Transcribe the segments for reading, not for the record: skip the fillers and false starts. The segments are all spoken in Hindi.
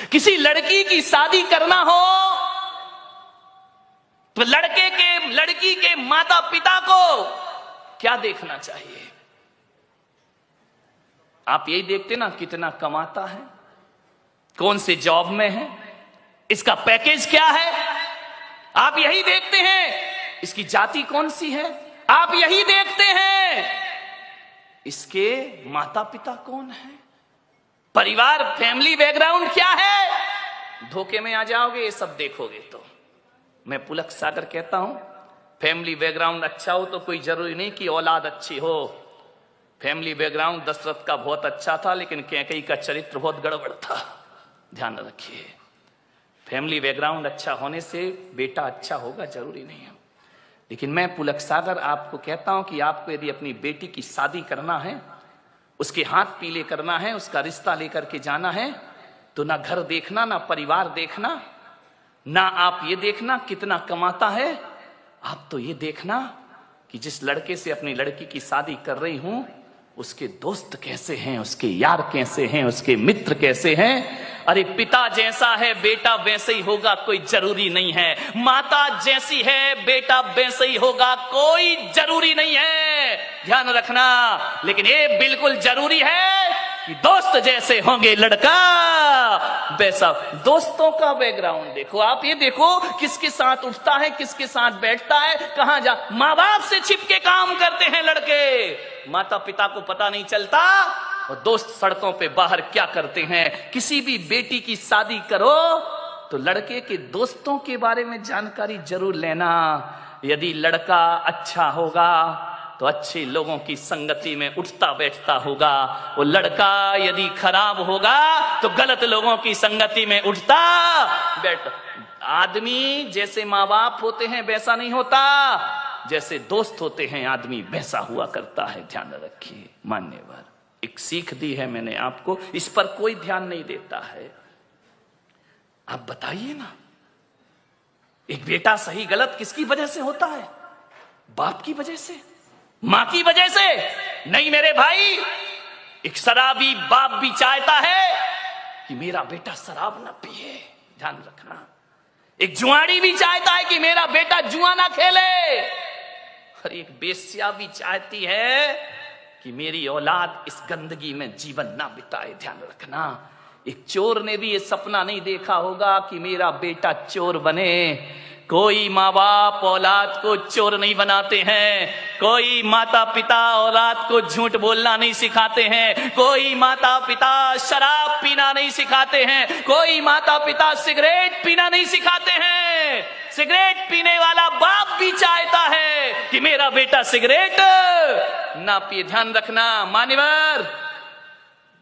किसी लड़की की शादी करना हो तो लड़की के माता पिता को क्या देखना चाहिए? आप यही देखते ना, कितना कमाता है, कौन से जॉब में है, इसका पैकेज क्या है, आप यही देखते हैं। इसकी जाति कौन सी है, आप यही देखते हैं। इसके माता पिता कौन है, परिवार, फैमिली बैकग्राउंड क्या है। धोखे में आ जाओगे ये सब देखोगे तो। मैं पुलक सागर कहता हूं, फैमिली बैकग्राउंड अच्छा हो तो कोई जरूरी नहीं कि औलाद अच्छी हो। फैमिली बैकग्राउंड दशरथ का बहुत अच्छा था, लेकिन कैकेयी का चरित्र बहुत गड़बड़ था। ध्यान रखिए, फैमिली बैकग्राउंड अच्छा होने से बेटा अच्छा होगा जरूरी नहीं है। लेकिन मैं पुलक सागर आपको कहता हूं कि आपको यदि अपनी बेटी की शादी करना है, उसके हाथ पीले करना है, उसका रिश्ता लेकर के जाना है, तो ना घर देखना, ना परिवार देखना, ना आप ये देखना कितना कमाता है। आप तो ये देखना कि जिस लड़के से अपनी लड़की की शादी कर रही हूं, उसके दोस्त कैसे हैं, उसके यार कैसे हैं, उसके मित्र कैसे हैं। अरे पिता जैसा है बेटा वैसे ही होगा, कोई जरूरी नहीं है। माता जैसी है बेटा वैसे ही होगा, कोई जरूरी नहीं है। ध्यान रखना। लेकिन ये बिल्कुल जरूरी है कि दोस्त जैसे होंगे लड़का वैसा। दोस्तों का बैकग्राउंड देखो, आप ये देखो किसके साथ उठता है, किसके साथ बैठता है, कहां जा। माँ बाप से छिपके काम करते हैं लड़के, माता पिता को पता नहीं चलता। और दोस्त सड़कों पे बाहर क्या करते हैं। किसी भी बेटी की शादी करो तो लड़के के दोस्तों के बारे में जानकारी जरूर लेना। यदि लड़का अच्छा होगा तो अच्छे लोगों की संगति में उठता बैठता होगा। वो लड़का यदि खराब होगा तो गलत लोगों की संगति में उठता बैठता। आदमी जैसे माँ बाप होते हैं वैसा नहीं होता, जैसे दोस्त होते हैं आदमी वैसा हुआ करता है। ध्यान रखिए। मान्यवर, एक सीख दी है मैंने आपको, इस पर कोई ध्यान नहीं देता है। आप बताइए ना, एक बेटा सही गलत किसकी वजह से होता है? बाप की वजह से, मां की वजह से नहीं मेरे भाई। एक शराबी बाप भी चाहता है कि मेरा बेटा शराब ना पिए। ध्यान रखना। एक जुआड़ी भी चाहता है कि मेरा बेटा जुआ ना खेले। और एक बेश्या भी चाहती है कि मेरी औलाद इस गंदगी में जीवन ना बिताए। ध्यान रखना। एक चोर ने भी ये सपना नहीं देखा होगा कि मेरा बेटा चोर बने। कोई माँ बाप औलाद को चोर नहीं बनाते हैं, कोई माता पिता औलाद को झूठ बोलना नहीं सिखाते हैं, कोई माता पिता शराब पीना नहीं सिखाते हैं, कोई माता पिता सिगरेट पीना नहीं सिखाते हैं। सिगरेट पीने वाला बाप भी चाहता है कि मेरा बेटा सिगरेट ना पिए। ध्यान रखना मान्यवर।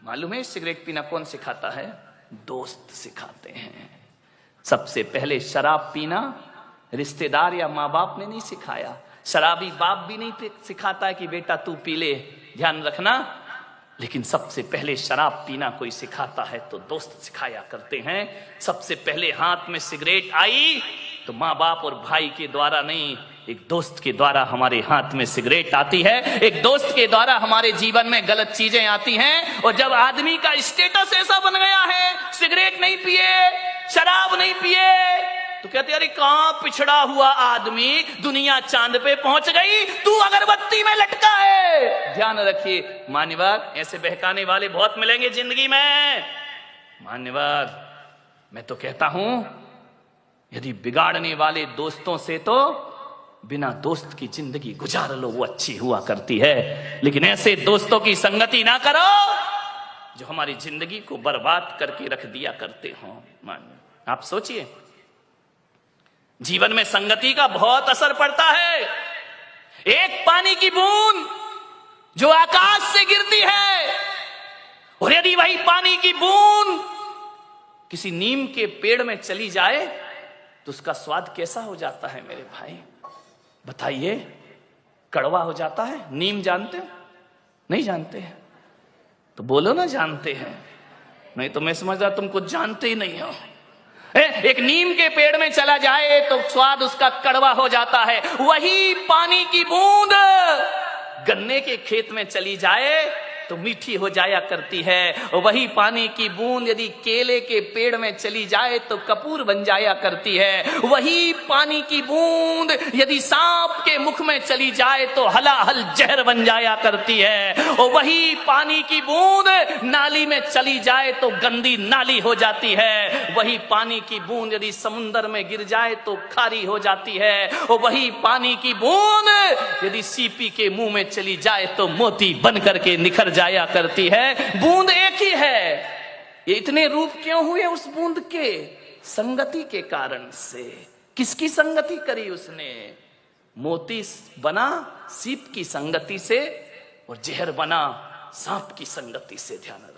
मालूम है सिगरेट पीना कौन सिखाता है? दोस्त सिखाते हैं। सबसे पहले शराब पीना रिश्तेदार या माँ बाप ने नहीं सिखाया। शराबी बाप भी नहीं सिखाता है कि बेटा तू पी ले। ध्यान रखना। लेकिन सबसे पहले शराब पीना कोई सिखाता है तो दोस्त सिखाया करते हैं। सबसे पहले हाथ में सिगरेट आई तो माँ बाप और भाई के द्वारा नहीं, एक दोस्त के द्वारा हमारे हाथ में सिगरेट आती है। एक दोस्त के द्वारा हमारे जीवन में गलत चीजें आती हैं। और जब आदमी का स्टेटस ऐसा बन गया है, सिगरेट नहीं पिए, शराब नहीं पिए, तो कहते अरे कहां पिछड़ा हुआ आदमी, दुनिया चांद पे पहुंच गई, तू अगरबत्ती में लटका है। ध्यान रखिए मान्यवर, ऐसे बहकाने वाले बहुत मिलेंगे जिंदगी में। मान्यवर, मैं तो कहता हूं यदि बिगाड़ने वाले दोस्तों से तो बिना दोस्त की जिंदगी गुजार लो, वो अच्छी हुआ करती है। लेकिन ऐसे दोस्तों की संगति ना करो जो हमारी जिंदगी को बर्बाद करके रख दिया करते हो। मान्य आप सोचिए, जीवन में संगति का बहुत असर पड़ता है। एक पानी की बूंद जो आकाश से गिरती है, और यदि वही पानी की बूंद किसी नीम के पेड़ में चली जाए तो उसका स्वाद कैसा हो जाता है मेरे भाई? बताइए। कड़वा हो जाता है। नीम जानते हो? नहीं जानते हैं तो बोलो ना जानते हैं, नहीं तो मैं समझदा तुम कुछ जानते ही नहीं हो। एक नीम के पेड़ में चला जाए तो स्वाद उसका कड़वा हो जाता है। वही पानी की बूंद गन्ने के खेत में चली जाए तो मीठी हो जाया करती है। वही पानी की बूंद यदि केले के पेड़ में चली जाए तो कपूर बन जाया करती है। वही पानी की बूंद यदि सांप के मुख में चली जाए तो हलाहल जहर बन जाया करती है। और वही पानी की बूंद नाली में चली जाए तो गंदी नाली हो जाती है। वही पानी की बूंद यदि समुद्र में गिर जाए तो खारी हो जाती है। और वही पानी की बूंद यदि सीपी के मुंह में चली जाए तो मोती बन करके निखर जाया करती है। बूंद एक ही है। ये इतने रूप क्यों हुए उस बूंद के? संगति के कारण से। किसकी संगति करी उसने? मोती बना सीप की संगति से और जहर बना सांप की संगति से। ध्यान रखें।